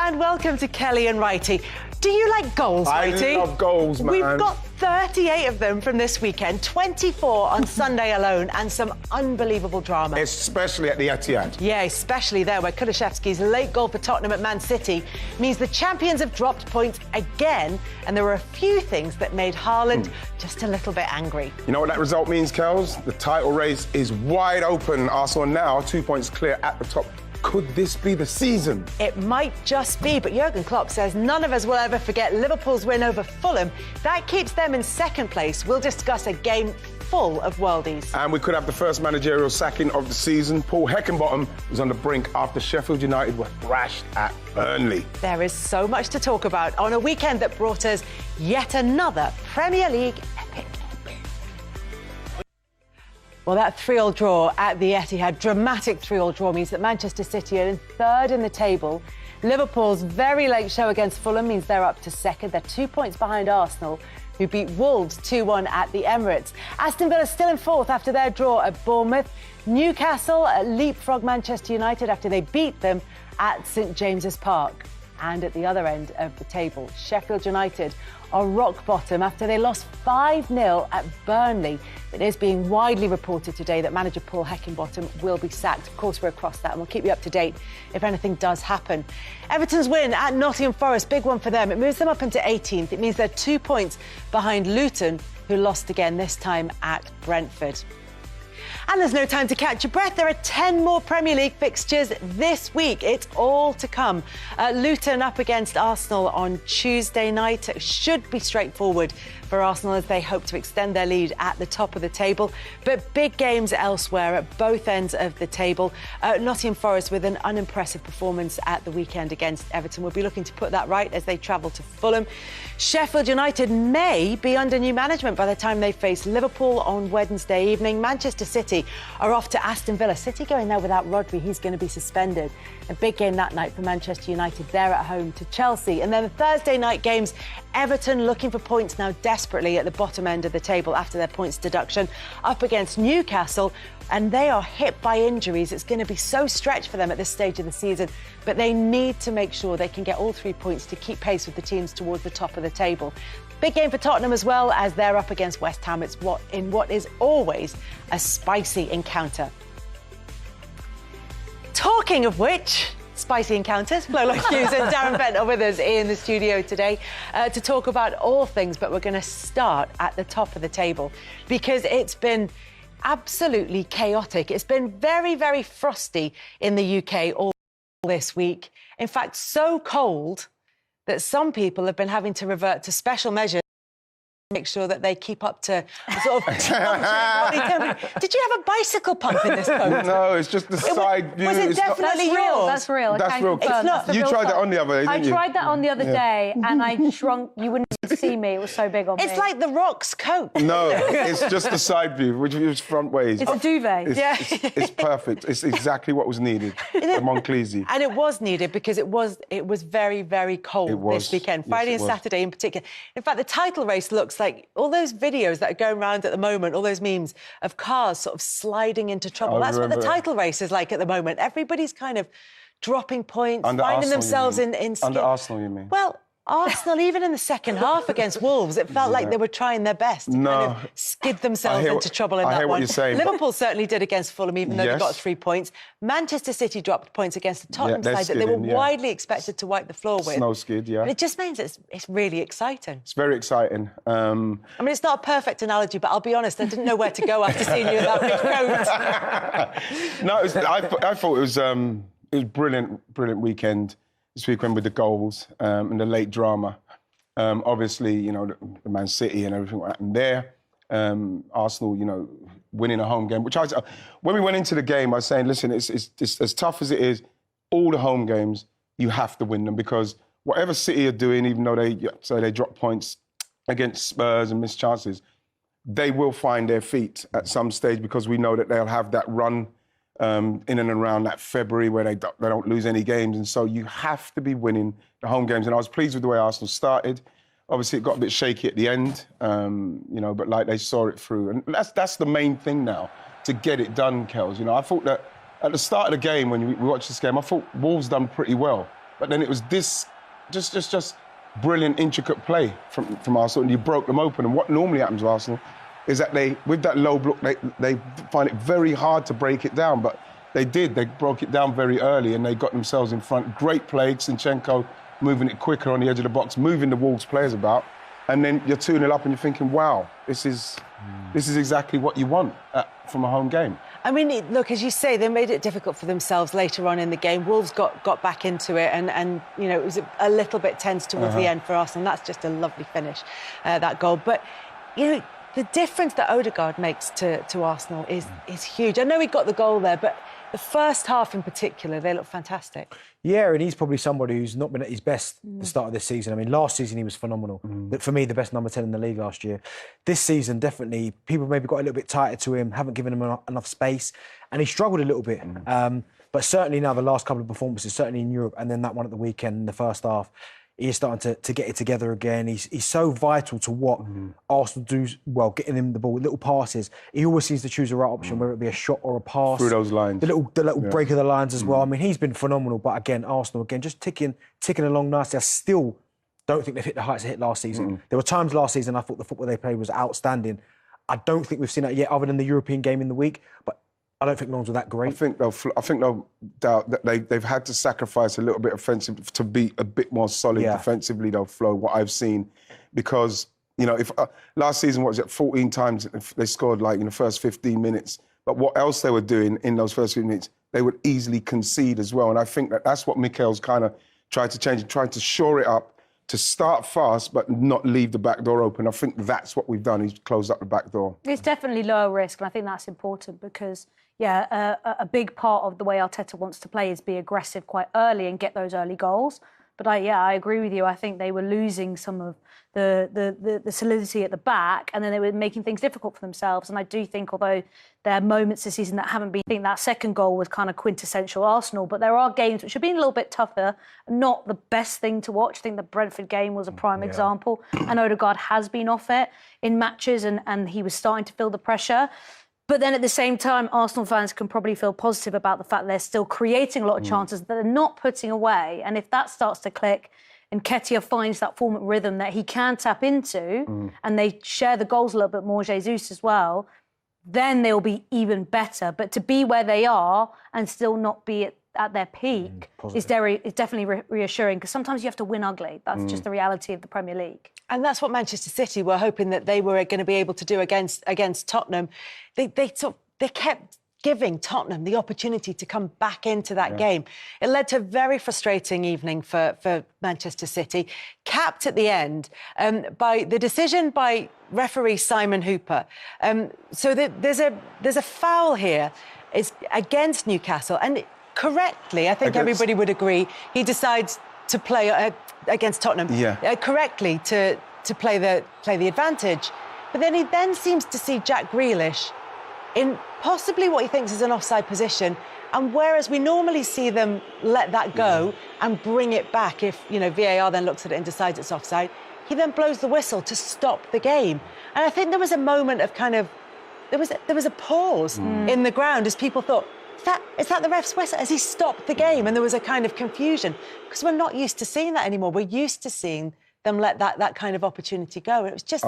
And welcome to Kelly and Wrighty. Do you like goals, Wrighty? I love goals, man. We've got 38 of them from this weekend, 24 on Sunday alone, and some unbelievable drama. Especially at the Etihad. Yeah, especially there, where Kulusevski's late goal for Tottenham at Man City means the champions have dropped points again, and there were a few things that made Haaland just a little bit angry. You know what that result means, Kels? The title race is wide open. Arsenal now 2 points clear at the top. Could this be the season? It might just be, but Jurgen Klopp says none of us will ever forget Liverpool's win over Fulham. That keeps them in second place. We'll discuss a game full of worldies. And we could have the first managerial sacking of the season. Paul Heckingbottom was on the brink after Sheffield United were thrashed at Burnley. There is so much to talk about on a weekend that brought us yet another Premier League epic. Well, that 3-3 draw at the Etihad, dramatic 3-3 draw, means that Manchester City are in third in the table. Liverpool's very late show against Fulham means they're up to second. They're 2 points behind Arsenal, who beat Wolves 2-1 at the Emirates. Aston Villa still in fourth after their draw at Bournemouth. Newcastle leapfrog Manchester United after they beat them at St James's Park. And at the other end of the table, Sheffield United are rock bottom after they lost 5-0 at Burnley. It is being widely reported today that manager Paul Heckingbottom will be sacked. Of course, we're across that and we'll keep you up to date if anything does happen. Everton's win at Nottingham Forest, big one for them. It moves them up into 18th. It means they're 2 points behind Luton, who lost again, this time at Brentford. And there's no time to catch your breath. There are 10 more Premier League fixtures this week. It's all to come. Luton up against Arsenal on Tuesday night. It should be straightforward for Arsenal as they hope to extend their lead at the top of the table. But big games elsewhere at both ends of the table. Nottingham Forest with an unimpressive performance at the weekend against Everton will be looking to put that right as they travel to Fulham. Sheffield United may be under new management by the time they face Liverpool on Wednesday evening. Manchester City are off to Aston Villa. City going there without Rodri. He's going to be suspended. A big game that night for Manchester United. They're at home to Chelsea. And then the Thursday night games, Everton looking for points now desperately at the bottom end of the table after their points deduction, up against Newcastle, and they are hit by injuries. It's going to be so stretched for them at this stage of the season, but they need to make sure they can get all 3 points to keep pace with the teams towards the top of the table. Big game for Tottenham as well, as they're up against West Ham. It's what is always a spicy encounter. Talking of which, spicy encounters. Lola Hughes and Darren Bent are with us in the studio today to talk about all things, but we're going to start at the top of the table because it's been absolutely chaotic. It's been very, very frosty in the UK all this week. In fact, so cold that some people have been having to revert to special measures to make sure that they keep up to sort of body temperature. Did you have a bicycle pump in this coat? No, it's just the side view. Was it definitely yours? That's real. That's real. It's not. You tried that on the other day, I didn't you? tried that on the other day and I shrunk. You wouldn't see me. It was so big on me. It's like The Rock's coat. No, it's just the side view, which was front ways. It's a duvet. It's perfect. It's exactly what was needed for Monclesi. And it was needed because it was very, very cold this weekend, Friday and Saturday in particular. In fact, the title race looks like all those videos that are going around at the moment, all those memes of cars sort of sliding into trouble. That's what the title race is like at the moment. Everybody's kind of dropping points, finding themselves in Under Arsenal, you mean? Well, Arsenal, even in the second half against Wolves, it felt like they were trying their best to kind of skid themselves into trouble in that one. I hear what you're saying. Liverpool certainly did against Fulham, even though they got 3 points. Manchester City dropped points against the Tottenham side that they were widely expected to wipe the floor with. Snow skid, yeah. And it just means it's really exciting. It's very exciting. I mean, it's not a perfect analogy, but I'll be honest, I didn't know where to go after seeing you in that big coat. No, I thought it was brilliant weekend. This weekend with the goals and the late drama. Obviously, you know, the Man City and everything that happened there. Arsenal, you know, winning a home game. When we went into the game, I was saying, listen, it's as tough as it is, all the home games, you have to win them because whatever City are doing, even though they drop points against Spurs and miss chances, they will find their feet at some stage because we know that they'll have that run in and around that February where they don't lose any games. And so you have to be winning the home games. And I was pleased with the way Arsenal started. Obviously, it got a bit shaky at the end, you know, but like they saw it through. And that's the main thing now, to get it done, Kels. You know, I thought that at the start of the game, when we watched this game, I thought Wolves done pretty well. But then it was this just brilliant, intricate play from Arsenal, and you broke them open. And what normally happens with Arsenal is that with that low block, they find it very hard to break it down. But they did. They broke it down very early, and they got themselves in front. Great play, Zinchenko moving it quicker on the edge of the box, moving the Wolves players about. And then you're 2-0 up and you're thinking, wow, this is exactly what you want from a home game. I mean, look, as you say, they made it difficult for themselves later on in the game. Wolves got back into it and you know, it was a little bit tense towards the end for Arsenal. That's just a lovely finish, that goal. But, you know, the difference that Odegaard makes to Arsenal is huge. I know he got the goal there, but the first half in particular, they look fantastic. Yeah, and he's probably somebody who's not been at his best at the start of this season. I mean, last season he was phenomenal. For me, the best number 10 in the league last year. This season, definitely, people maybe got a little bit tighter to him, haven't given him enough space, and he struggled a little bit. But certainly now, the last couple of performances, certainly in Europe, and then that one at the weekend in the first half, he is starting to get it together again. He's so vital to what Arsenal do well, getting him the ball, little passes. He always seems to choose the right option, whether it be a shot or a pass. Through those lines. The little break of the lines as well. I mean, he's been phenomenal. But again, Arsenal, just ticking along nicely. I still don't think they've hit the heights they hit last season. There were times last season I thought the football they played was outstanding. I don't think we've seen that yet, other than the European game in the week. But I don't think Lons were that great. I think they've had to sacrifice a little bit offensive to be a bit more solid defensively. They'll flow what I've seen, because you know, if last season, what was it, 14 times they scored like in the first 15 minutes. But what else they were doing in those first 15 minutes, they would easily concede as well. And I think that's what Mikel's kind of tried to change, tried to shore it up, to start fast but not leave the back door open. I think that's what we've done. He's closed up the back door. It's definitely lower risk, and I think that's important because, a big part of the way Arteta wants to play is be aggressive quite early and get those early goals. But I agree with you. I think they were losing some of the solidity at the back, and then they were making things difficult for themselves. And I do think, although there are moments this season that haven't been, I think that second goal was kind of quintessential Arsenal. But there are games which have been a little bit tougher, not the best thing to watch. I think the Brentford game was a prime example. And Odegaard has been off it in matches, and he was starting to feel the pressure. But then at the same time, Arsenal fans can probably feel positive about the fact they're still creating a lot of chances that they're not putting away. And if that starts to click and Nketiah finds that form of rhythm that he can tap into, and they share the goals a little bit more, Jesus as well, then they'll be even better. But to be where they are and still not be at their peak is definitely reassuring, because sometimes you have to win ugly. That's just the reality of the Premier League. And that's what Manchester City were hoping that they were going to be able to do against Tottenham. They kept giving Tottenham the opportunity to come back into that game. It led to a very frustrating evening for Manchester City, capped at the end by the decision by referee Simon Hooper. So there's a foul here. It's against Newcastle, and correctly, I think everybody would agree, he decides to play against Tottenham correctly to play the advantage. But then he seems to see Jack Grealish in possibly what he thinks is an offside position, and whereas we normally see them let that go and bring it back if, you know, VAR then looks at it and decides it's offside, he then blows the whistle to stop the game. And I think there was a moment of there was a pause in the ground as people thought, is that the ref's whistle? Has he stopped the game? And there was a kind of confusion, because we're not used to seeing that anymore. We're used to seeing them let that kind of opportunity go. And it was just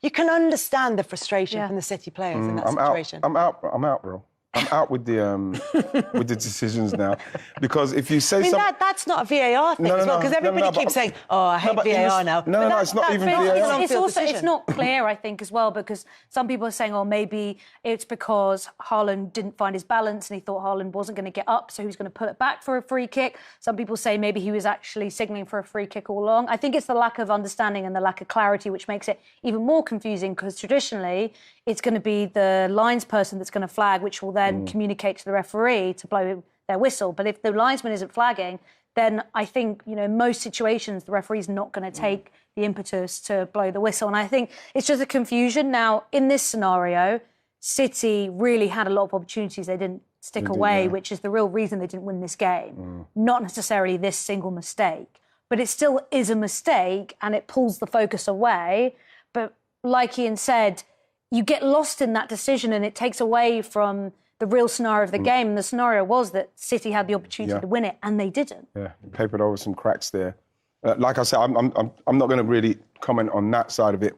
you can understand the frustration from the City players in that situation. I'm out, bro. I'm out with the decisions now, because if you say something, that's not a VAR thing as well, because everybody keeps saying, "Oh, I hate VAR now." No, it's not even VAR. It's not clear, I think, as well, because some people are saying, "Oh, maybe it's because Haaland didn't find his balance and he thought Haaland wasn't going to get up, so he was going to pull it back for a free kick." Some people say maybe he was actually signalling for a free kick all along. I think it's the lack of understanding and the lack of clarity which makes it even more confusing, because traditionally it's going to be the lines person that's going to flag, which will then communicate to the referee to blow their whistle. But if the linesman isn't flagging, then I think, you know, in most situations, the referee's not going to take the impetus to blow the whistle. And I think it's just a confusion. Now, in this scenario, City really had a lot of opportunities they didn't stick away, which is the real reason they didn't win this game. Not necessarily this single mistake, but it still is a mistake and it pulls the focus away. But like Ian said, you get lost in that decision and it takes away from the real scenario of the game. And the scenario was that City had the opportunity to win it, and they didn't. Yeah, papered over some cracks there. Like I said, I'm not going to really comment on that side of it,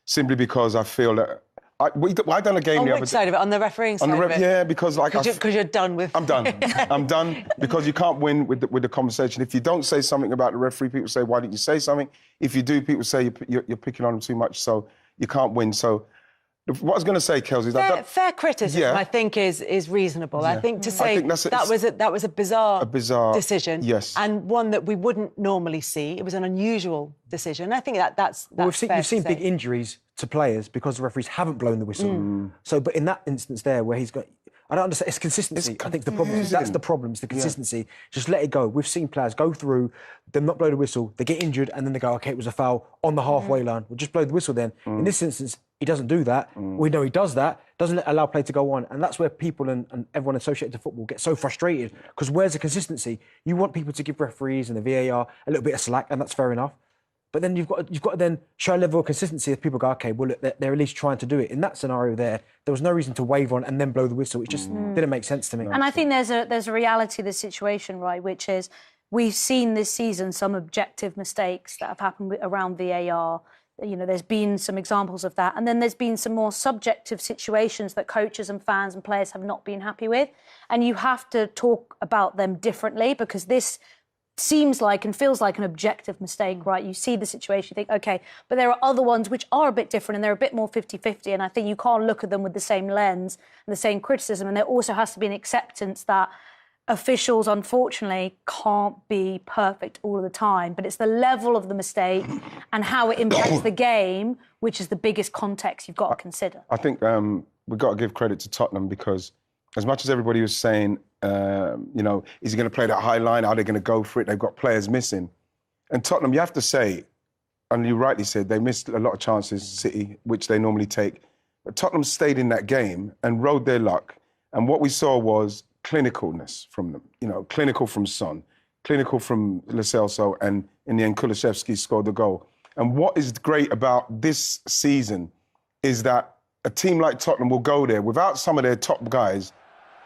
simply because I feel that I done a game on the other which side of it? On the refereeing side of it? Yeah, because like because you're done with. I'm done. I'm done because you can't win with the conversation. If you don't say something about the referee, people say, "Why didn't you say something?" If you do, people say you're picking on them too much, so you can't win. So what I was going to say, Kelsey, is that fair criticism, I think, is reasonable. I think to say that was a bizarre decision, yes, and one that we wouldn't normally see. It was an unusual decision. I think that's we've seen big injuries to players because the referees haven't blown the whistle. So, but in that instance there, where he's got, I don't understand. It's consistency. I think the problem that's the problem. It's the consistency. Just let it go. We've seen players go through, them not blow the whistle, they get injured, and then they go, okay, it was a foul on the halfway line. We'll just blow the whistle then. In this instance, he doesn't do that. We know he does that. Doesn't allow play to go on, and that's where people and everyone associated to football get so frustrated. Because where's the consistency? You want people to give referees and the VAR a little bit of slack, and that's fair enough. But then you've got to then show a level of consistency if people go, okay, well, look, they're at least trying to do it. In that scenario there was no reason to wave on and then blow the whistle. It just didn't make sense to me. And I think there's a reality of the situation, right, which is we've seen this season some objective mistakes that have happened around VAR. You know, there's been some examples of that. And then there's been some more subjective situations that coaches and fans and players have not been happy with. And you have to talk about them differently because this seems like and feels like an objective mistake, right? You see the situation, you think, OK, but there are other ones which are a bit different and they're a bit more 50-50. And I think you can't look at them with the same lens and the same criticism. And there also has to be an acceptance that officials, unfortunately, can't be perfect all of the time. But it's the level of the mistake and how it impacts the game, which is the biggest context you've got to consider. I think we've got to give credit to Tottenham because as much as everybody was saying, you know, is he going to play that high line? Are they going to go for it? They've got players missing. And Tottenham, you have to say, and you rightly said, they missed a lot of chances, City, which they normally take. But Tottenham stayed in that game and rode their luck. And what we saw was clinicalness from them. You know, clinical from Son, clinical from Lo Celso, and in the end, Kulusevski scored the goal. And what is great about this season is that a team like Tottenham will go there without some of their top guys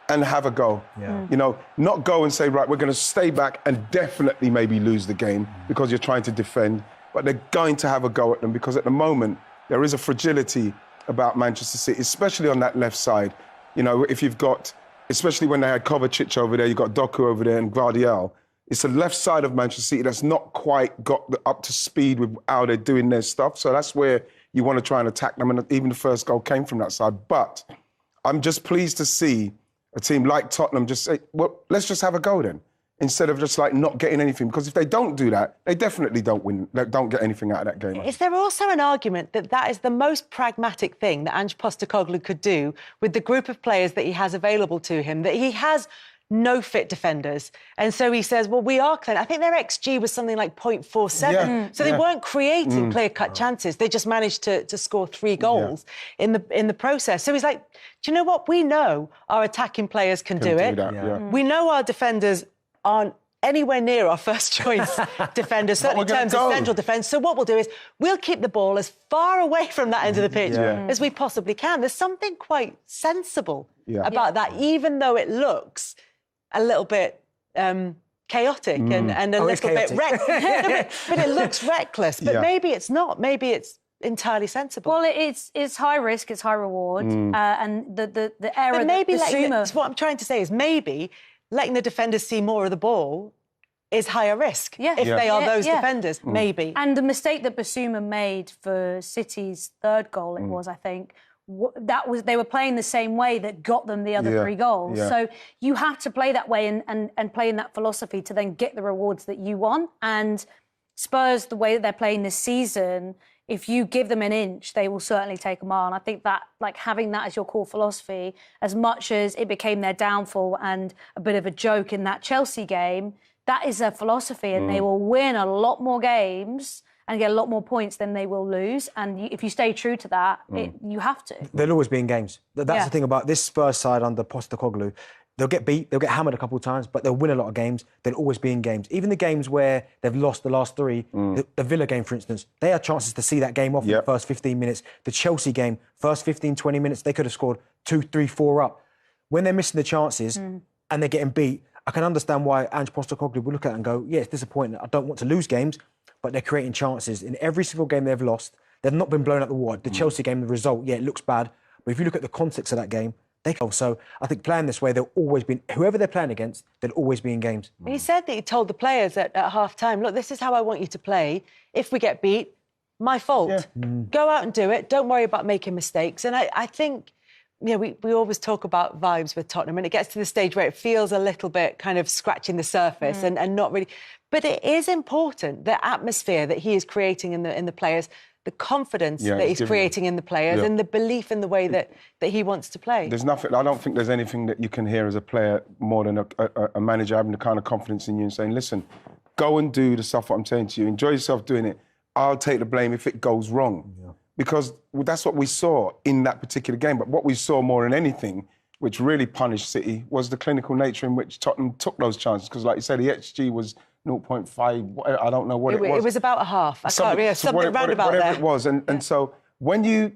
and have a go. You know, not go and say, right, we're going to stay back and definitely maybe lose the game because you're trying to defend, but they're going to have a go at them because at the moment there is a fragility about Manchester City, especially on that left side. You know, if you've got, especially when they had Kovacic over there, you've got Doku over there and Gvardiol. It's the left side of Manchester City that's not quite got up to speed with how they're doing their stuff. So that's where you want to try and attack them. And even the first goal came from that side. But I'm just pleased to see a team like Tottenham just say, well, let's just have a go then, instead of just like not getting anything. Because if they don't do that, they definitely don't win, they don't get anything out of that game. Is there also an argument that that is the most pragmatic thing that Ange Postecoglou could do with the group of players that he has available to him, that he has no fit defenders? And so he says, well, we are clean. I think their XG was something like 0.47. So they weren't creating clear-cut chances. They just managed to score 3 goals in the process. So he's like, do you know what? We know our attacking players can do it. We know our defenders aren't anywhere near our first choice defenders, certainly in terms of central defence. So what we'll do is we'll keep the ball as far away from that end of the pitch as we possibly can. There's something quite sensible about that, even though it looks a little bit chaotic and a little bit reckless. But it looks reckless. But maybe it's not. Maybe it's entirely sensible. Well, it's high risk, it's high reward, and the error. But maybe that what I'm trying to say is maybe letting the defenders see more of the ball is higher risk if they are those defenders, maybe. And the mistake that Basuma made for City's third goal, it was, I think, they were playing the same way that got them the other 3 goals. So you have to play that way and play in that philosophy to then get the rewards that you want. And Spurs, the way that they're playing this season, if you give them an inch, they will certainly take a mile. And I think that, like, having that as your core philosophy, as much as it became their downfall and a bit of a joke in that Chelsea game, that is their philosophy, and they will win a lot more games and get a lot more points than they will lose. And if you stay true to that, you have to. They'll always be in games. That's the thing about this Spurs side under Postecoglou. They'll get beat, they'll get hammered a couple of times, but they'll win a lot of games. They'll always be in games. Even the games where they've lost the last 3, the Villa game, for instance, they had chances to see that game off in the first 15 minutes. The Chelsea game, first 15, 20 minutes, they could have scored 2, 3, 4 up. when they're missing the chances and they're getting beat, I can understand why Ange Postecoglou will look at it and go, yeah, it's disappointing. I don't want to lose games, but they're creating chances. In every single game they've lost, they've not been blown out the water. The Chelsea game, the result, yeah, it looks bad. But if you look at the context of that game, they go. So I think playing this way, they'll always be, whoever they're playing against, they'll always be in games. He said that he told the players at half-time, look, this is how I want you to play. If we get beat, my fault. Go out and do it. Don't worry about making mistakes. And I think, you know, we always talk about vibes with Tottenham, and it gets to the stage where it feels a little bit kind of scratching the surface and not really. But it is important, the atmosphere that he is creating in the players, the confidence that he's creating in the players, and the belief in the way that he wants to play. There's nothing. I don't think there's anything that you can hear as a player more than a manager having the kind of confidence in you and saying, listen, go and do the stuff what I'm saying to you. Enjoy yourself doing it. I'll take the blame if it goes wrong. Because that's what we saw in that particular game. But what we saw more than anything, which really punished City, was the clinical nature in which Tottenham took those chances. Because, like you said, the XG was 0.5. I don't know what it was. It was about a half. I can't remember. Something round about there. Whatever it was. And so when you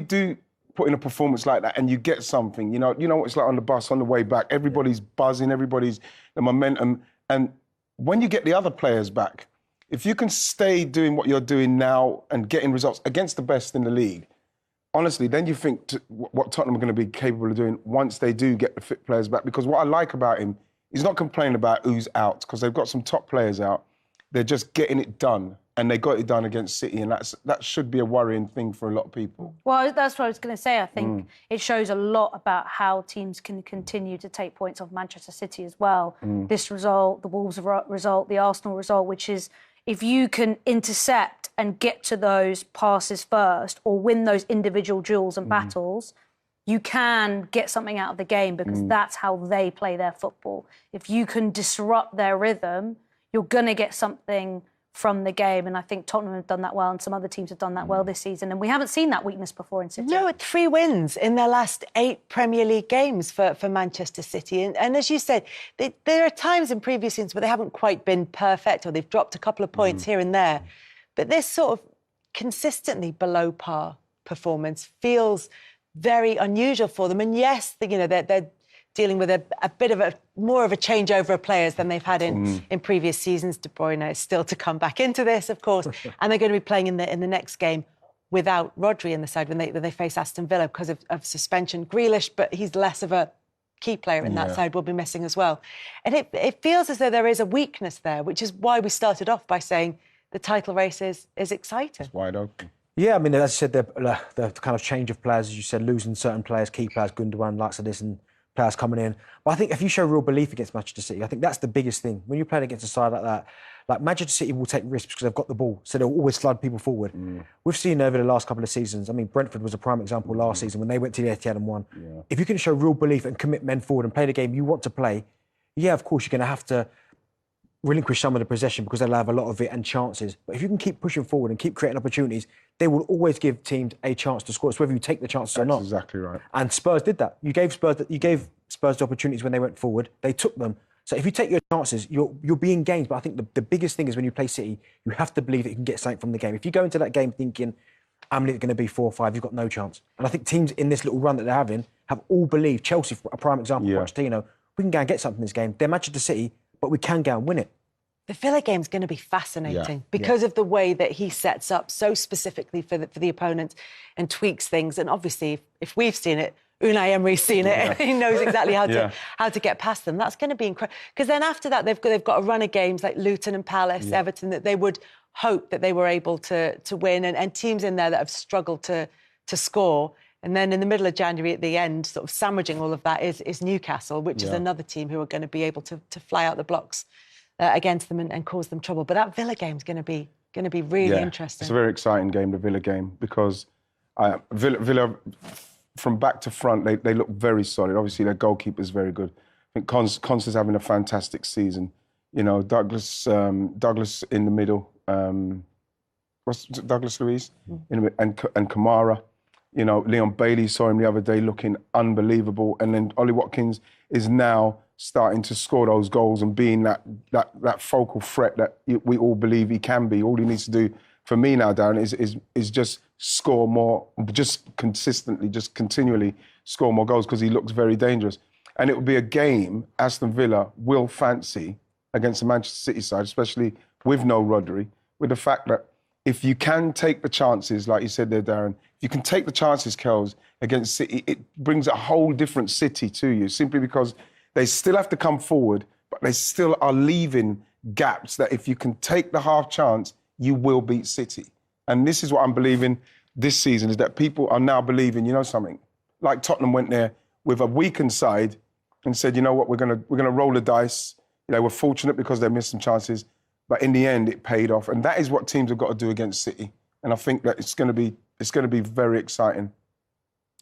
do put in a performance like that and you get something, you know what it's like on the bus on the way back. Everybody's buzzing. Everybody's the momentum. And when you get the other players back, if you can stay doing what you're doing now and getting results against the best in the league, honestly, then you think what Tottenham are going to be capable of doing once they do get the fit players back. Because what I like about him, he's not complaining about who's out, because they've got some top players out. They're just getting it done, and they got it done against City, and that should be a worrying thing for a lot of people. Well, that's what I was going to say. I think it shows a lot about how teams can continue to take points off Manchester City as well. This result, the Wolves result, the Arsenal result, which is, if you can intercept and get to those passes first or win those individual duels and battles, you can get something out of the game, because that's how they play their football. If you can disrupt their rhythm, you're going to get something from the game. And I think Tottenham have done that well, and some other teams have done that well this season. And we haven't seen that weakness before in City. No, 3 wins in their last 8 Premier League games for Manchester City. And as you said, there are times in previous seasons where they haven't quite been perfect, or they've dropped a couple of points here and there. But this sort of consistently below par performance feels very unusual for them. And yes, they're dealing with a bit of more of a changeover of players than they've had in previous seasons. De Bruyne is still to come back into this, of course, and they're going to be playing in the next game without Rodri in the side when they face Aston Villa because of suspension. Grealish, but he's less of a key player in that side, will be missing as well. And it feels as though there is a weakness there, which is why we started off by saying the title race is exciting. It's wide open. Yeah, I mean, as you said, the kind of change of players, as you said, losing certain players, key players, Gundogan, likes of this, and players coming in. But I think if you show real belief against Manchester City, I think that's the biggest thing. When you're playing against a side like that, like Manchester City will take risks because they've got the ball, so they'll always slide people forward. We've seen over the last couple of seasons, I mean, Brentford was a prime example last season when they went to the Etihad and won. If you can show real belief and commit men forward and play the game you want to play, yeah, of course, you're going to have to relinquish some of the possession because they'll have a lot of it and chances. But if you can keep pushing forward and keep creating opportunities, they will always give teams a chance to score. It's whether you take the chances or not. That's exactly right. And Spurs did that. You gave Spurs the opportunities when they went forward. They took them. So if you take your chances, you'll be in games. But I think the biggest thing is when you play City, you have to believe that you can get something from the game. If you go into that game thinking, I'm going to be 4 or 5, you've got no chance. And I think teams in this little run that they're having have all believed, Chelsea, a prime example, Pochettino, we can go and get something in this game. They're Manchester City, but we can go and win it. The Villa game's going to be fascinating because of the way that he sets up so specifically for the opponent and tweaks things. And obviously, if we've seen it, Unai Emery's seen it. He knows exactly how to get past them. That's going to be incredible. Because then after that, they've got a run of games like Luton and Palace, Everton, that they would hope that they were able to win, and teams in there that have struggled to score. And then in the middle of January, at the end, sort of sandwiching all of that is Newcastle, which is another team who are going to be able to fly out the blocks against them and cause them trouble. But that Villa game is going to be really interesting. It's a very exciting game, the Villa game, because Villa from back to front, they look very solid. Obviously, their goalkeeper's very good. I think Conse is having a fantastic season. You know, Douglas in the middle. What's Douglas Luiz? And Kamara. You know, Leon Bailey saw him the other day looking unbelievable. And then Ollie Watkins is now starting to score those goals and being that focal threat that we all believe he can be. All he needs to do for me now, Darren, is just score more, just consistently, just continually score more goals because he looks very dangerous. And it will be a game Aston Villa will fancy against the Manchester City side, especially with no Rodri, with the fact that if you can take the chances, like you said there, Darren, if you can take the chances, Kels, against City, it brings a whole different City to you, simply because they still have to come forward, but they still are leaving gaps that if you can take the half chance, you will beat City. And this is what I'm believing this season, is that people are now believing, you know something, like Tottenham went there with a weakened side and said, you know what, we're gonna roll the dice. You know, we're fortunate because they missed some chances, but in the end, it paid off. And that is what teams have got to do against City. And I think that it's going to be very exciting.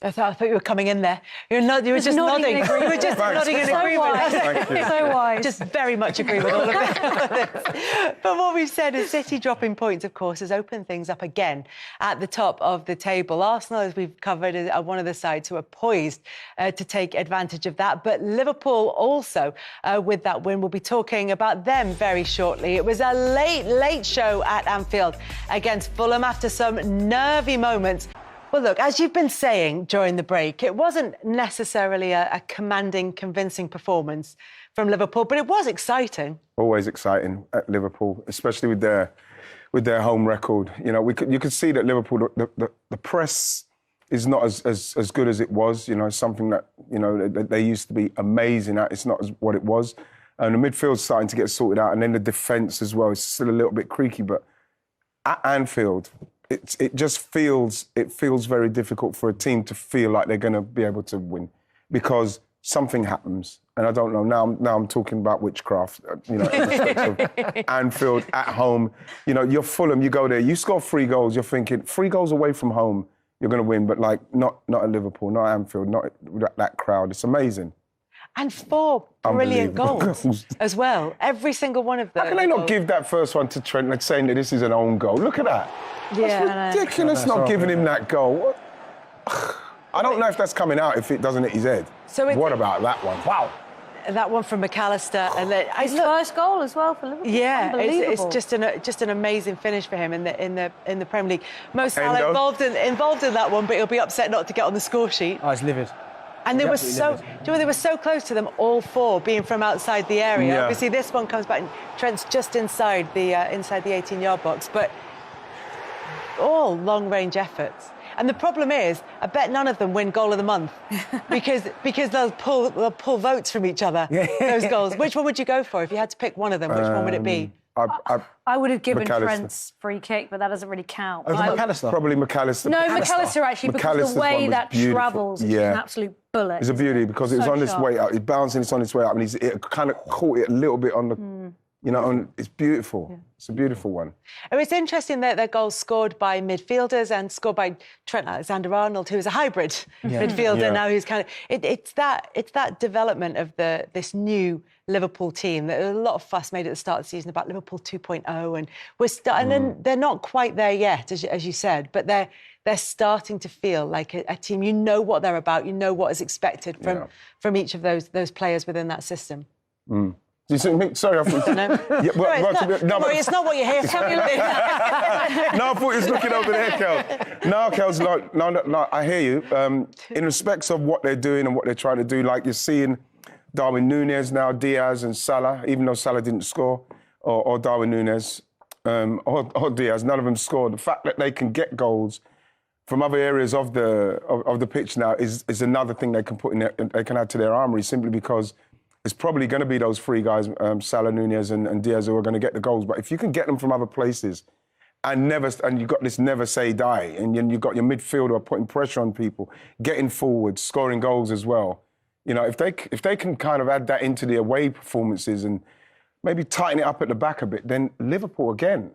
I thought you were coming in there. You were just nodding. You were just nodding in agreement. So wise. Just very much agree with all of this. But what we've said is City dropping points, of course, has opened things up again at the top of the table. Arsenal, as we've covered, are one of the sides who are poised to take advantage of that. But Liverpool also, with that win, we'll be talking about them very shortly. It was a late show at Anfield against Fulham after some nervy moments. Well, look, as you've been saying during the break, it wasn't necessarily a commanding, convincing performance from Liverpool, but it was exciting. Always exciting at Liverpool, especially with their home record. You know, you could see that Liverpool, the press is not as good as it was. You know, something that, you know, they used to be amazing at. It's not as what it was. And the midfield's starting to get sorted out, and then the defence as well is still a little bit creaky. But at Anfield, it just feels very difficult for a team to feel like they're going to be able to win, because something happens, and I don't know. Now I'm talking about witchcraft. You know, in respect of Anfield at home. You know, you're Fulham. You go there. You score 3 goals. You're thinking 3 goals away from home, you're going to win. But like not at Liverpool, not at Anfield, not that crowd. It's amazing. And 4 brilliant goals as well. Every single one of them. How can they not give that first one to Trent, like saying that this is an own goal? Look at that. Yeah, that's ridiculous not giving him that goal. I don't know if that's coming out if it doesn't hit his head. So what about that one? Wow. That one from McAllister. And his first goal as well for Liverpool. Yeah, it's just an amazing finish for him in the Premier League. Mo Salah involved in that one, but he'll be upset not to get on the score sheet. Oh, it's livid. And they were so close to them, all 4 being from outside the area. Yeah. Obviously, this one comes back and Trent's just inside the 18-yard box, but all long-range efforts. And the problem is, I bet none of them win goal of the month because they'll pull votes from each other. Those goals. Which one would you go for if you had to pick one of them? Which one would it be? I would have given McAllister. Trent's free kick, but that doesn't really count. McAllister? Probably McAllister. No, McAllister actually, because the way that travels is an absolute bullet. It's a beauty because it was on its way up. It's bouncing, it's on its way up, and it kind of caught it a little bit on the, you know, it's beautiful. Yeah. It's a beautiful one. And it's interesting that their goals scored by midfielders and scored by Trent Alexander-Arnold, who is a hybrid midfielder now. Who's kind of it's that development of this new Liverpool team. There was a lot of fuss made at the start of the season about Liverpool 2.0, and and they're not quite there yet, as you said, but they're starting to feel like a team. You know what they're about. You know what is expected from each of those players within that system. Mm. Do you see me? Sorry, I thought... It's not what you hear from me. No, I thought he was looking over there, Kel. No, Kel's like, no, I hear you. In respects of what they're doing and what they're trying to do, like you're seeing Darwin Núñez now, Diaz and Salah, even though Salah didn't score, or Darwin Núñez or Diaz, none of them scored. The fact that they can get goals from other areas of the pitch now is another thing they can put in there, they can add to their armoury, simply because it's probably going to be those 3 guys, Salah, Núñez and Diaz, who are going to get the goals. But if you can get them from other places and you've got this never say die, and you've got your midfielder putting pressure on people, getting forward, scoring goals as well. You know, if they can kind of add that into the away performances and maybe tighten it up at the back a bit, then Liverpool, again,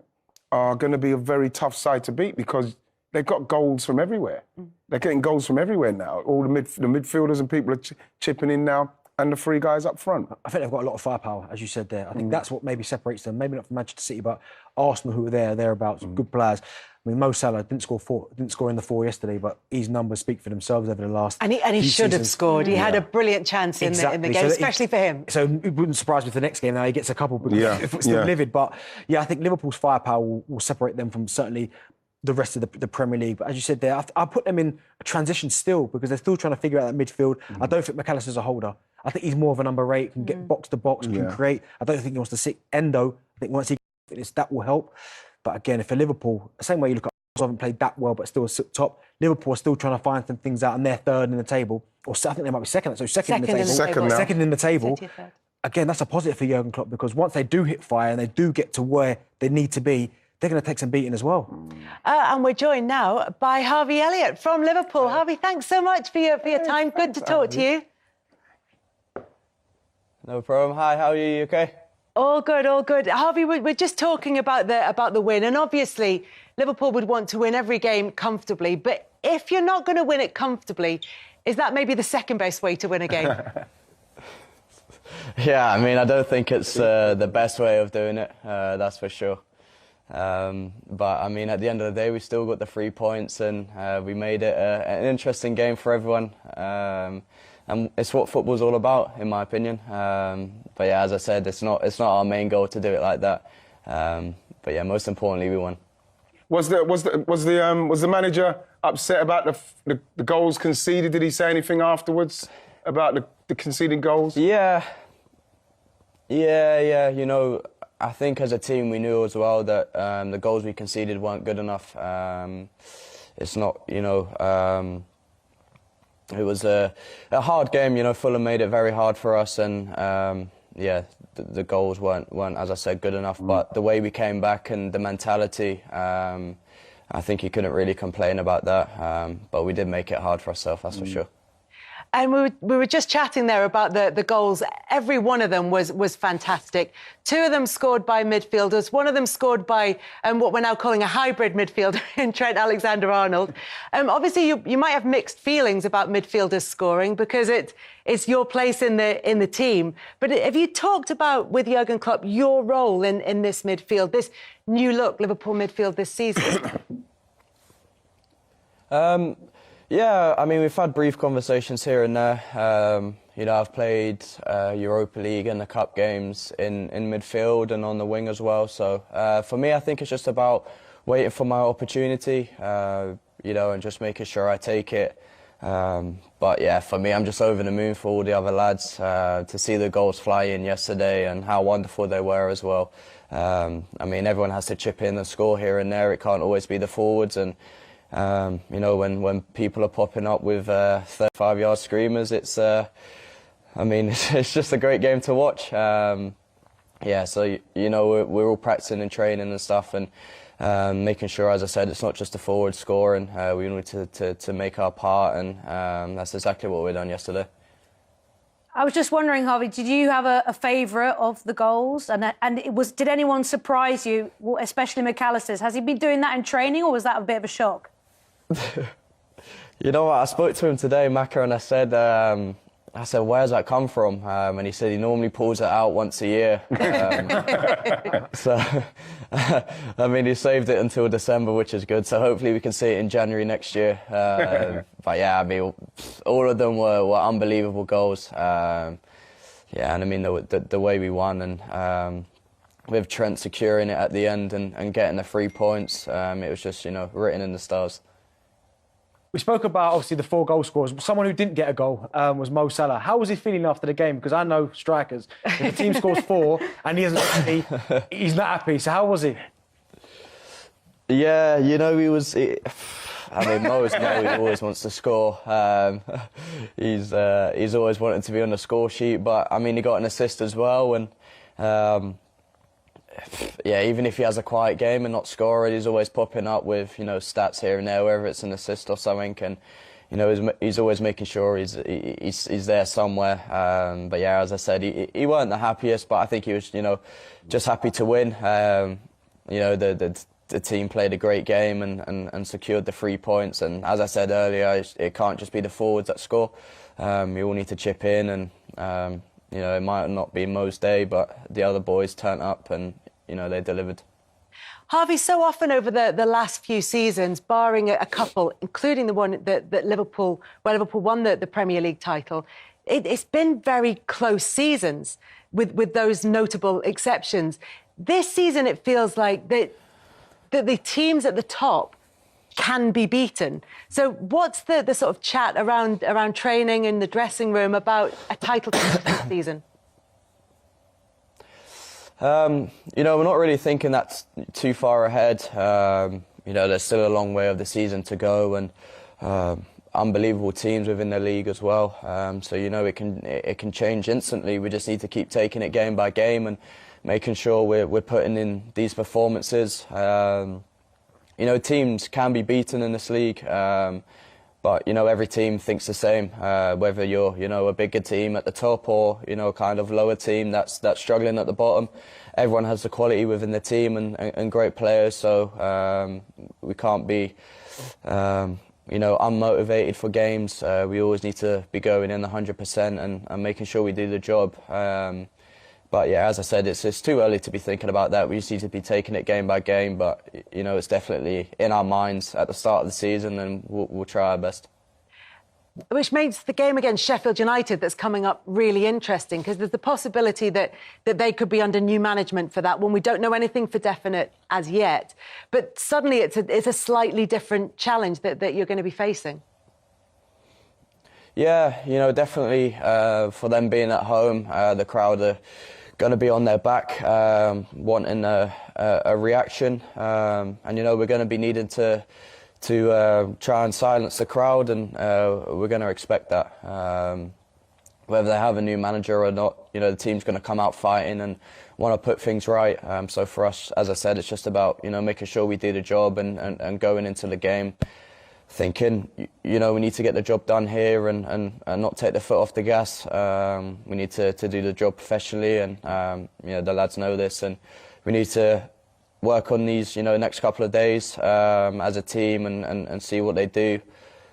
are going to be a very tough side to beat because they've got goals from everywhere. They're getting goals from everywhere now. All the midfielders and people are chipping in now. And the 3 guys up front. I think they've got a lot of firepower, as you said there. I think that's what maybe separates them. Maybe not from Manchester City, but Arsenal, who were thereabouts, good players. I mean, Mo Salah didn't score in the 4 yesterday, but his numbers speak for themselves over the last. And he should have scored. He had a brilliant chance in the game, especially for him. So it wouldn't surprise me if the next game now he gets a couple, but if it's still livid. But yeah, I think Liverpool's firepower will separate them from certainly the rest of the Premier League. But as you said there, I put them in a transition still because they're still trying to figure out that midfield. I don't think McAllister's a holder. I think he's more of a number 8, can get box to box, can create. I don't think he wants to sit Endo. I think once he gets fitness, that will help. But again, if for Liverpool, the same way you look at Arsenal haven't played that well, but still sit top. Liverpool are still trying to find some things out, and they're third in the table. Or I think they might be second. So second in the table. Second in the table. Again, that's a positive for Jurgen Klopp because once they do hit fire and they do get to where they need to be, they're going to take some beating as well. And we're joined now by Harvey Elliott from Liverpool. Harvey, thanks so much for your time. Good to talk to you. No problem. Hi, how are you? You okay? All good, all good. Harvey, we're just talking about the win, and obviously Liverpool would want to win every game comfortably. But if you're not going to win it comfortably, is that maybe the second best way to win a game? Yeah, I mean, I don't think it's the best way of doing it. That's for sure. But I mean, at the end of the day, we still got the 3 points, and we made it an interesting game for everyone. And it's what football's all about, in my opinion. But yeah, as I said, it's not our main goal to do it like that. But yeah, most importantly, we won. Was the manager upset about the goals conceded? Did he say anything afterwards about the conceding goals? Yeah. You know, I think as a team we knew as well that the goals we conceded weren't good enough. It's not, you know. It was a hard game, you know. Fulham made it very hard for us, and yeah, the goals weren't, as I said, good enough. But the way we came back and the mentality, I think you couldn't really complain about that. But we did make it hard for ourselves, that's for sure. And we were just chatting there about the goals. Every one of them was fantastic. 2 of them scored by midfielders. 1 of them scored by what we're now calling a hybrid midfielder in Trent Alexander-Arnold. Obviously, you might have mixed feelings about midfielders scoring because it's your place in the team. But have you talked about, with Jurgen Klopp, your role in this midfield, this new look Liverpool midfield this season? Yeah, I mean, we've had brief conversations here and there. You know, I've played Europa League and the Cup games in midfield and on the wing as well. So for me, I think it's just about waiting for my opportunity, you know, and just making sure I take it. But yeah, for me, I'm just over the moon for all the other lads to see the goals fly in yesterday and how wonderful they were as well. I mean, everyone has to chip in and score here and there. It can't always be the forwards, and you know, when people are popping up with 35-yard screamers, it's I mean, it's just a great game to watch. Yeah, so you know, we're all practicing and training and stuff, and making sure, as I said, it's not just the forward scoring. We need to make our part, and that's exactly what we done yesterday. I was just wondering, Harvey, did you have a favourite of the goals? And did anyone surprise you, especially McAllister's? Has he been doing that in training, or was that a bit of a shock? You know what? I spoke to him today, Macca, and I said, where's that come from? And he said he normally pulls it out once a year. So, I mean, he saved it until December, which is good. So hopefully we can see it in January next year. But yeah, I mean, all of them were unbelievable goals. Yeah, and I mean, the way we won, and with Trent securing it at the end and getting the 3 points, it was just, you know, written in the stars. We spoke about, obviously, the 4 goal scorers. Someone who didn't get a goal was Mo Salah. How was he feeling after the game? Because I know strikers, if the team scores 4 and he isn't happy, he's not happy. So how was he? Yeah, you know, I mean, Mo, he always wants to score. He's always wanted to be on the score sheet, but I mean, he got an assist as well, and yeah, even if he has a quiet game and not scoring, he's always popping up with, you know, stats here and there, whether it's an assist or something, and you know, he's always making sure he's there somewhere. But yeah, as I said, he weren't the happiest, but I think he was, you know, just happy to win. You know, the team played a great game and secured the 3 points. And as I said earlier, it can't just be the forwards that score. We all need to chip in, and you know, it might not be Mo's day, but the other boys turned up and, you know, they delivered. Harvey, so often over the last few seasons, barring a couple, including the one that Liverpool won the Premier League title, it's been very close seasons with those notable exceptions. This season, it feels like the teams at the top can be beaten. So what's the sort of chat around training in the dressing room about a title this season? You know, we're not really thinking that's too far ahead. You know, there's still a long way of the season to go, and unbelievable teams within the league as well. So you know, it can change instantly. We just need to keep taking it game by game and making sure we're putting in these performances. You know, teams can be beaten in this league, but you know, every team thinks the same. Whether you're, you know, a bigger team at the top or, you know, kind of lower team that's struggling at the bottom, everyone has the quality within the team and great players. So we can't be, you know, unmotivated for games. We always need to be going in 100% and making sure we do the job. But yeah, as I said, it's too early to be thinking about that. We just need to be taking it game by game. But you know, it's definitely in our minds at the start of the season, and we'll try our best. Which makes the game against Sheffield United that's coming up really interesting, because there's the possibility that they could be under new management for that one. We don't know anything for definite as yet, but suddenly it's a slightly different challenge that you're going to be facing. Yeah, you know, definitely for them being at home, the crowd are going to be on their back, wanting a reaction, and you know, we're going to be needing to try and silence the crowd, and we're going to expect that. Whether they have a new manager or not, you know, the team's going to come out fighting and want to put things right. So for us, as I said, it's just about, you know, making sure we do the job and going into the game thinking, you know, we need to get the job done here and not take the foot off the gas. We need to do the job professionally, and you know, the lads know this, and we need to work on these, you know, next couple of days as a team and see what they do,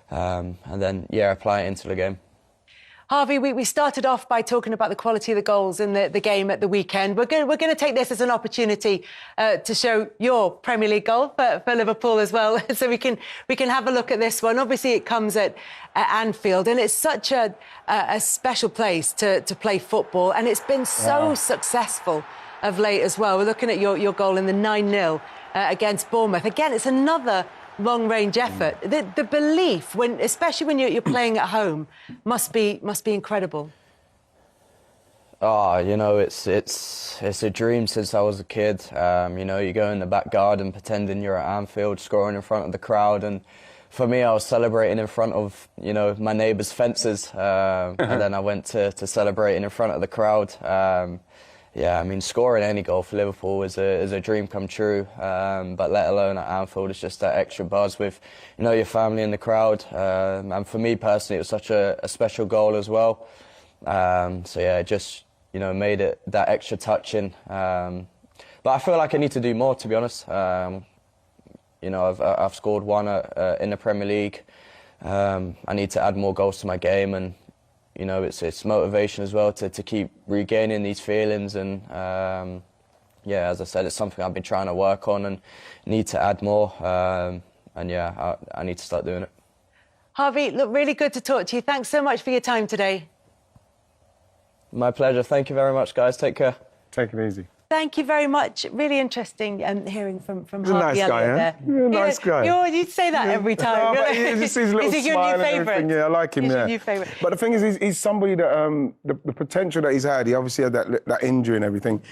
and then, yeah, apply it into the game. Harvey, we started off by talking about the quality of the goals in the game at the weekend. We're going to take this as an opportunity to show your Premier League goal for Liverpool as well, so we can have a look at this one. Obviously, it comes at Anfield, and it's such a special place to play football, and it's been so successful of late as well. We're looking at your goal in the 9-0 against Bournemouth. Again, it's another long-range effort. The belief, especially when you're playing at home, must be incredible. Oh, you know, it's a dream since I was a kid. You know, you go in the back garden pretending you're at Anfield, scoring in front of the crowd, and for me, I was celebrating in front of, you know, my neighbour's fences, and then I went to celebrating in front of the crowd. Yeah, I mean, scoring any goal for Liverpool is a dream come true, but let alone at Anfield, it's just that extra buzz with, you know, your family in the crowd. And for me personally, it was such a special goal as well. So yeah, it just, you know, made it that extra touching. But I feel like I need to do more, to be honest. You know, I've scored one in the Premier League. I need to add more goals to my game, and you know, it's motivation as well to keep regaining these feelings, and yeah, as I said, it's something I've been trying to work on and need to add more, and yeah, I need to start doing it. Harvey, look, really good to talk to you. Thanks so much for your time today. My pleasure. Thank you very much, guys. Take care. Take it easy. Thank you very much. Really interesting hearing from He's Harvey a nice guy, there. You're a nice guy. You say that every time. No, but he just sees a little smile and everything. Yeah, I like him. He's yeah. your new favourite. But the thing is, he's somebody that the potential that he's had. He obviously had that injury and everything,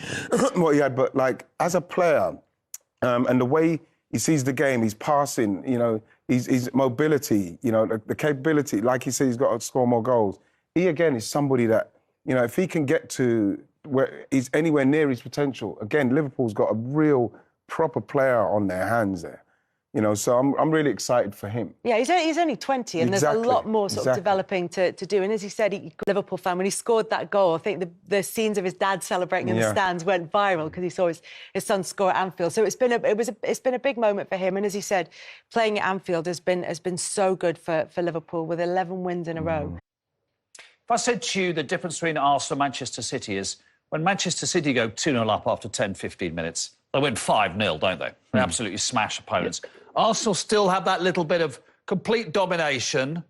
what he had. But like as a player, and the way he sees the game, he's passing. You know, his mobility. You know, the capability. Like he said, he's got to score more goals. He again is somebody that, you know, if he can get to where he's anywhere near his potential, again, Liverpool's got a real proper player on their hands there. You know, so I'm really excited for him. Yeah, he's only 20, and Exactly. there's a lot more sort of developing to do. And as he said, he's a Liverpool fan. When he scored that goal, I think the scenes of his dad celebrating in the stands went viral because he saw his son score at Anfield. So it's been a big moment for him. And as he said, playing at Anfield has been so good for Liverpool with 11 wins in a row. If I said to you the difference between Arsenal and Manchester City is when Manchester City go 2-0 up after 10, 15 minutes, they win 5-0, don't they? They absolutely smash opponents. Arsenal still have that little bit of complete domination,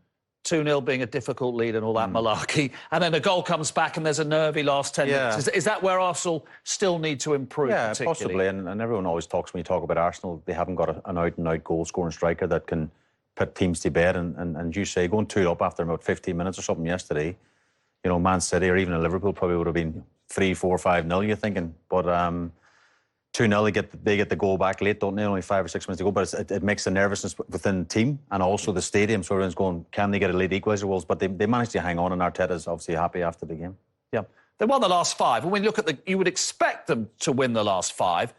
2-0 being a difficult lead and all that malarkey, and then a goal comes back and there's a nervy last 10 minutes. Is that where Arsenal still need to improve? Yeah, possibly. And everyone always talks, when you talk about Arsenal, they haven't got an out-and-out goal-scoring striker that can put teams to bed. And you say, going 2-up after about 15 minutes or something yesterday, you know, Man City or even Liverpool probably would have been 3-4, 5-0, you're thinking. But 2-0, they get the goal back late, don't they? Only 5 or 6 minutes to go. But it makes the nervousness within the team and also the stadium. So everyone's going, can they get a late equaliser? Wolves? But they managed to hang on, and Arteta's obviously happy after the game. Yeah. They won the last 5. And when you look at you would expect them to win the last 5.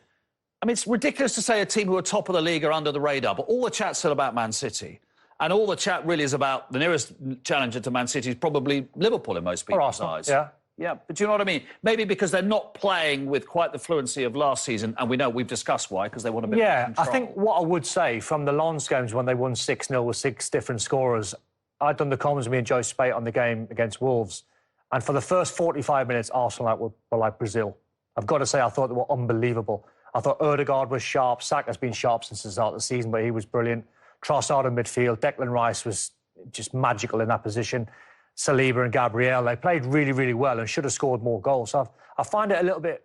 I mean, it's ridiculous to say a team who are top of the league are under the radar, but all the chat's still about Man City. And all the chat really is about the nearest challenger to Man City is probably Liverpool in most people's eyes. Yeah. Yeah, but do you know what I mean? Maybe because they're not playing with quite the fluency of last season, and we know we've discussed why, because they want a bit more control. I think what I would say from the Lens games when they won 6-0 with 6 different scorers, I'd done the comments with me and Joe Spate on the game against Wolves, and for the first 45 minutes, Arsenal were like Brazil. I've got to say, I thought they were unbelievable. I thought Ødegaard was sharp. Saka's been sharp since the start of the season, but he was brilliant. Trossard in midfield. Declan Rice was just magical in that position. Saliba and Gabriel, they played really, really well and should have scored more goals. So I find it a little bit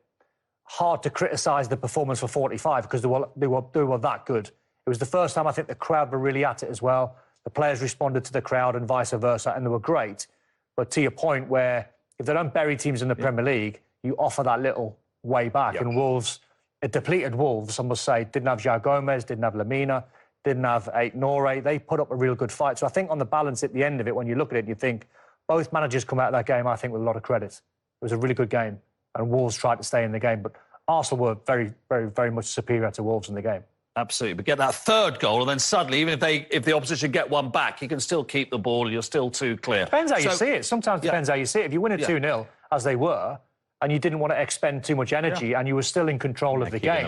hard to criticise the performance for 45 because they were that good. It was the first time I think the crowd were really at it as well. The players responded to the crowd and vice versa, and they were great. But to your point, where if they don't bury teams in the Premier League, you offer that little way back. And Wolves, it depleted Wolves, I must say. Didn't have João Gomez, didn't have Lamina, didn't have Noure. They put up a real good fight. So I think on the balance at the end of it, when you look at it, you think both managers come out of that game, I think, with a lot of credit. It was a really good game, and Wolves tried to stay in the game, but Arsenal were very, very, very much superior to Wolves in the game. Absolutely, but get that third goal, and then suddenly, even if the opposition get one back, you can still keep the ball. You're still too clear. Depends how you see it. Sometimes it depends how you see it. If you win a 2-0, as they were, and you didn't want to expend too much energy, and you were still in control of the game,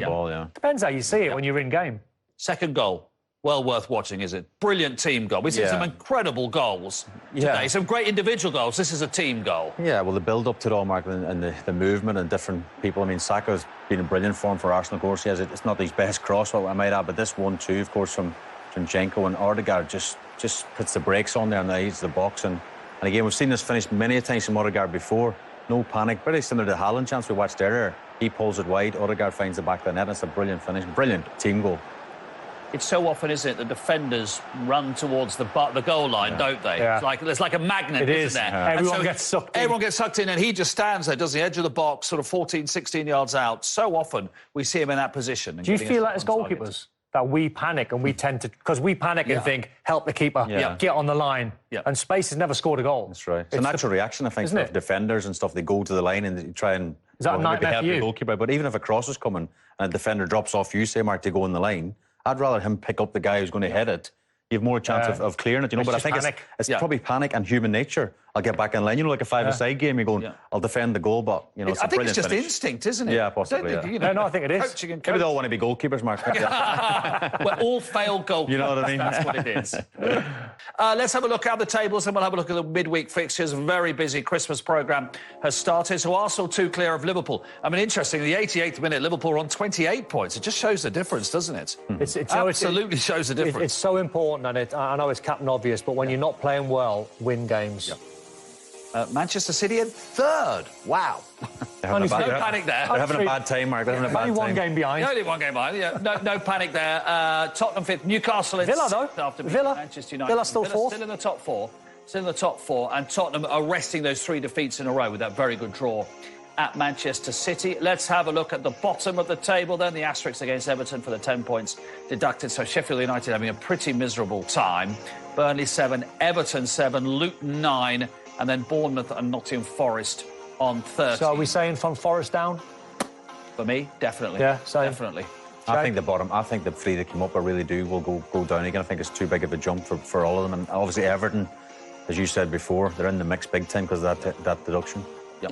depends how you see it when you're in game. Second goal. Well worth watching, is it? Brilliant team goal. We've seen some incredible goals today. Some great individual goals. This is a team goal. Yeah, well, the build-up to it all, Mark, and the movement and different people. I mean, Saka's been in brilliant form for Arsenal, of course. It's not his best cross, I might add, but this 1-2, of course, from Zinchenko, and Ødegaard just puts the brakes on there and leads the box. And again, we've seen this finish many times from Ødegaard before. No panic. Very similar to the Haaland chance we watched earlier. He pulls it wide. Ødegaard finds the back of the net. It's a brilliant finish. Brilliant team goal. It's so often, isn't it, the defenders run towards the goal line, don't they? Yeah. It's like a magnet, isn't there? Everyone gets sucked in. Everyone gets sucked in, and he just stands there, doesn't he? Edge of the box, sort of 14, 16 yards out. So often we see him in that position. Do you feel that as goalkeepers? That we panic and we tend to... Because we panic and think, help the keeper, get on the line. And Space has never scored a goal. That's right. It's a natural reaction, I think, of defenders and stuff. They go to the line and they try and... Is that a nightmare for you? The goalkeeper. But even if a cross is coming and a defender drops off you, say, Mark, to go in the line, I'd rather him pick up the guy who's going to hit it. You have more chance of clearing it, you know. But I think it's probably panic and human nature. I'll get back in line. You know, like a five-a-side game, you're going, I'll defend the goal, but, you know, it's a brilliant I think it's just finish. Instinct, isn't it? Yeah, possibly, You know, no, I think it is. Maybe they all want to be goalkeepers, Mark. We're all failed goalkeepers. You know what I mean? That's what it is. Let's have a look at the tables, and we'll have a look at the midweek fixtures. A very busy Christmas programme has started. So Arsenal 2 clear of Liverpool. I mean, interesting, the 88th minute, Liverpool are on 28 points. It just shows the difference, doesn't it? It absolutely shows the difference. It's so important, and I know it's Captain Obvious, but when you're not playing well, win games. Manchester City in third. Wow. No panic there. They're having a bad time, Mark. They're having a bad time. Only one game behind. Only one game behind, yeah. No panic there. Tottenham fifth. Newcastle in Villa, though. After Villa. Manchester United. Villa still fourth. Still in the top four. Still in the top four. And Tottenham are resting those 3 defeats in a row with that very good draw at Manchester City. Let's have a look at the bottom of the table then. The asterisk against Everton for the 10 points deducted. So Sheffield United having a pretty miserable time. Burnley 7, Everton 7, Luton 9, and then Bournemouth and Nottingham Forest on 30. So are we saying from Forest down? For me, definitely. Yeah, same. Definitely. I think the bottom, I think the 3 that came up, I really do, will go down again. I think it's too big of a jump for all of them. And obviously Everton, as you said before, they're in the mix big time because of that deduction. Yeah.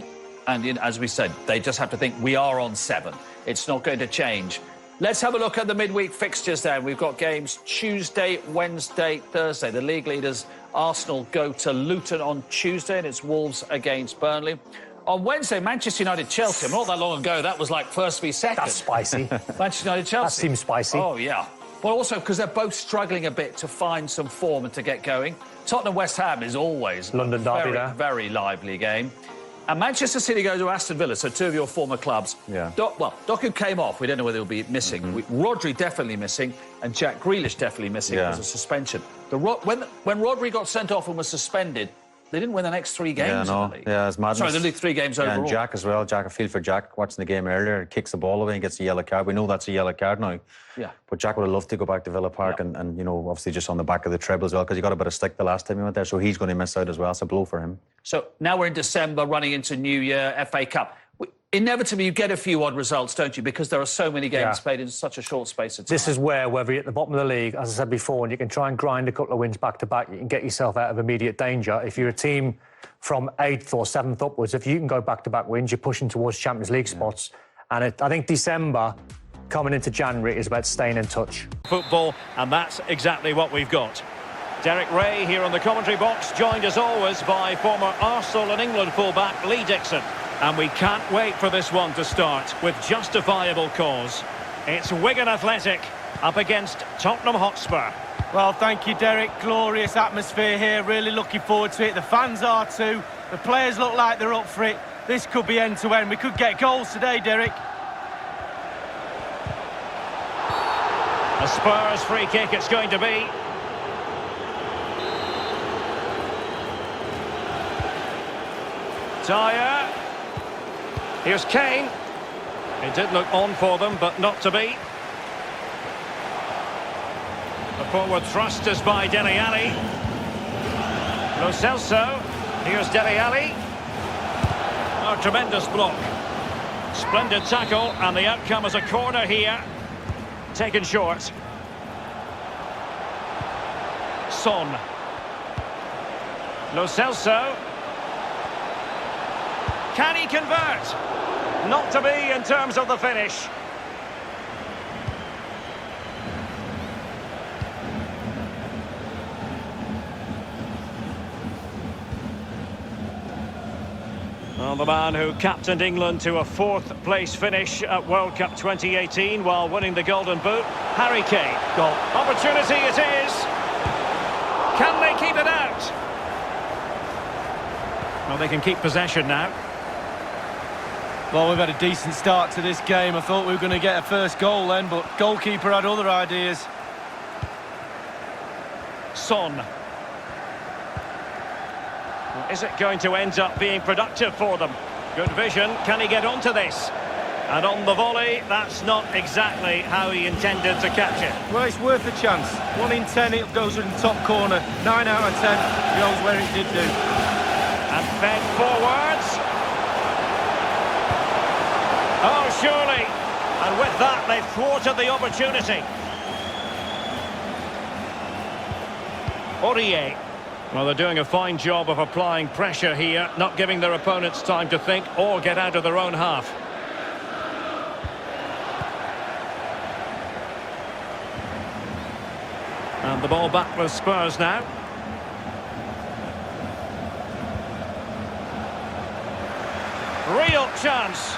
And as we said, they just have to think we are on 7. It's not going to change. Let's have a look at the midweek fixtures then. We've got games Tuesday, Wednesday, Thursday. The league leaders, Arsenal, go to Luton on Tuesday, and it's Wolves against Burnley. On Wednesday, Manchester United, Chelsea. Not that long ago, that was like first v second. That's spicy. Manchester United, Chelsea. That seems spicy. Oh, yeah. Well, also because they're both struggling a bit to find some form and to get going. Tottenham-West Ham is always London derby there. Very lively game. And Manchester City go to Aston Villa, so two of your former clubs. Yeah. Doku came off. We don't know whether he'll be missing. Rodri definitely missing, and Jack Grealish definitely missing because of suspension. When Rodri got sent off and was suspended, they didn't win the next 3 games. Yeah, it's madness. Sorry, the league 3 games overall. And Jack as well. Jack, I feel for Jack watching the game earlier. Kicks the ball away and gets a yellow card. We know that's a yellow card now. Yeah. But Jack would have loved to go back to Villa Park and you know, obviously just on the back of the treble as well, because he got a bit of stick the last time he went there, so he's going to miss out as well. It's a blow for him. So now we're in December, running into New Year, FA Cup. Inevitably, you get a few odd results, don't you? Because there are so many games played in such a short space of time. This is where, whether you're at the bottom of the league, as I said before, and you can try and grind a couple of wins back-to-back, you can get yourself out of immediate danger. If you're a team from 8th or 7th upwards, if you can go back-to-back wins, you're pushing towards Champions League spots. And I think December, coming into January, is about staying in touch. Football, and that's exactly what we've got. Derek Ray here on the commentary box, joined as always by former Arsenal and England fullback Lee Dixon. And we can't wait for this one to start with justifiable cause. It's Wigan Athletic up against Tottenham Hotspur. Well, thank you, Derek. Glorious atmosphere here. Really looking forward to it. The fans are too. The players look like they're up for it. This could be end-to-end. We could get goals today, Derek. A Spurs free kick it's going to be. Dyer. Here's Kane. It did look on for them, but not to be. The forward thrust is by Dele Alli. Lo Celso. Here's Dele Alli. A tremendous block. Splendid tackle, and the outcome is a corner here. Taken short. Son. Lo Celso. Can he convert? Not to be in terms of the finish. Well, the man who captained England to a 4th place finish at World Cup 2018 while winning the Golden Boot, Harry Kane. Goal. Opportunity it is. Can they keep it out? Well, they can keep possession now. Well, we've had a decent start to this game. I thought we were going to get a first goal then, but goalkeeper had other ideas. Son. Is it going to end up being productive for them? Good vision. Can he get onto this? And on the volley, that's not exactly how he intended to catch it. Well, it's worth a chance. 1 in 10, it goes in the top corner. 9 out of 10 goes where it did do. And fed forwards. Oh, surely. And with that, they've thwarted the opportunity. Aurier. Well, they're doing a fine job of applying pressure here, not giving their opponents time to think or get out of their own half. And the ball back with Spurs now. Real chance.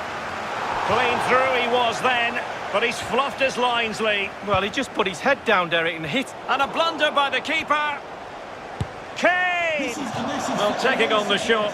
Clean through he was then, but he's fluffed his lines, Lee. Well, he just put his head down, Derek, and hit. And a blunder by the keeper. Kane! Well, taking on the shot